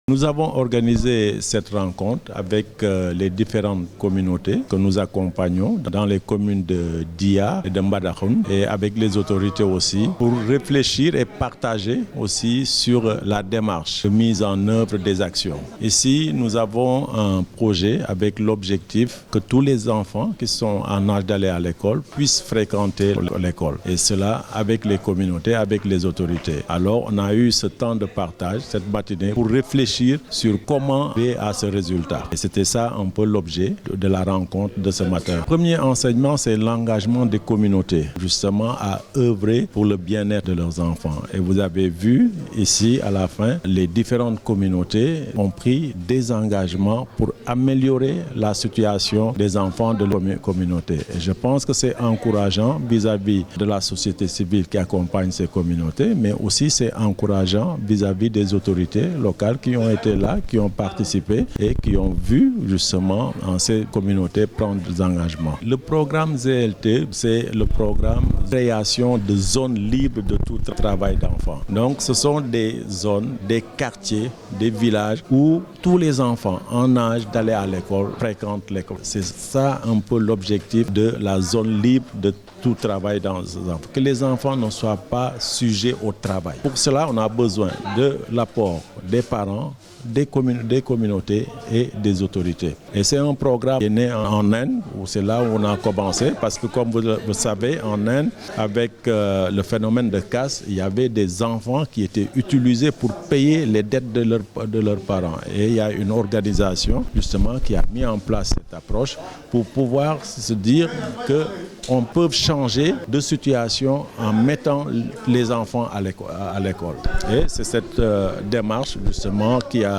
Nous avons organisé cette rencontre avec les différentes communautés que nous accompagnons dans les communes de Dia et de Mbadakhoune et avec les autorités aussi pour réfléchir et partager aussi sur la démarche de mise en œuvre des actions. Ici, nous avons un projet avec l'objectif que tous les enfants qui sont en âge d'aller à l'école puissent fréquenter l'école et cela avec les communautés, avec les autorités. Alors, on a eu ce temps de partage, cette matinée pour réfléchir sur comment arriver à ce résultat. Et c'était ça un peu l'objet de la rencontre de ce matin. Le premier enseignement, c'est l'engagement des communautés, justement à œuvrer pour le bien-être de leurs enfants. Et vous avez vu ici, à la fin, les différentes communautés ont pris des engagements pour améliorer la situation des enfants de leur communauté. Et je pense que c'est encourageant vis-à-vis de la société civile qui accompagne ces communautés, mais aussi c'est encourageant vis-à-vis des autorités locales qui ont été là, qui ont participé et qui ont vu justement ces communautés prendre des engagements. Le programme ZLT, c'est le programme de création de zones libres de tout travail d'enfants. Donc ce sont des zones, des quartiers, des villages où tous les enfants en âge d'aller à l'école fréquentent l'école. C'est ça un peu l'objectif de la zone libre de tout travail dans les enfants. Que les enfants ne soient pas sujets au travail. Pour cela, on a besoin de l'apport des parents, des communautés et des autorités. Et c'est un programme qui est né en Inde, où c'est là où on a commencé, parce que comme vous le savez, en Inde, avec le phénomène de caste, il y avait des enfants qui étaient utilisés pour payer les dettes de leurs parents. Et il y a une organisation, justement, qui a mis en place cette approche pour pouvoir se dire qu'on peut changer de situation en mettant les enfants à l'école. Et c'est cette démarche, justement, qui a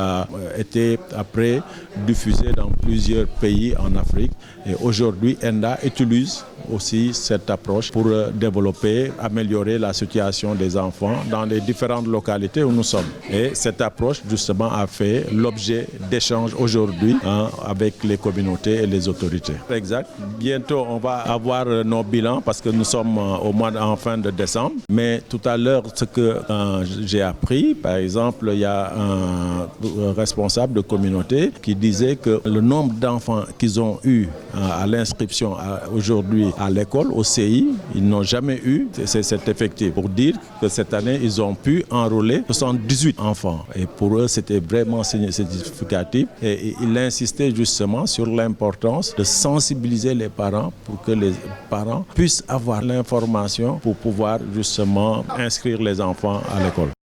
été après diffusée dans plusieurs pays en Afrique. Et aujourd'hui, ENDA utilise aussi cette approche pour développer, améliorer la situation des enfants dans les différentes localités où nous sommes. Et cette approche, justement, a fait l'objet d'échanges aujourd'hui avec les communautés et les autorités. Exact. Bientôt, on va avoir nos bilans parce que nous sommes en fin de décembre. Mais tout à l'heure, ce que j'ai appris, par exemple, il y a un responsable de communauté qui disait que le nombre d'enfants qu'ils ont eu à l'inscription aujourd'hui à l'école, au CI, ils n'ont jamais eu cet effectif. Pour dire que cette année, ils ont pu enrôler 78 enfants. Et pour eux, c'était vraiment significatif. Et il insistait justement sur l'importance de sensibiliser les parents pour que les parents puissent avoir l'information pour pouvoir justement inscrire les enfants à l'école.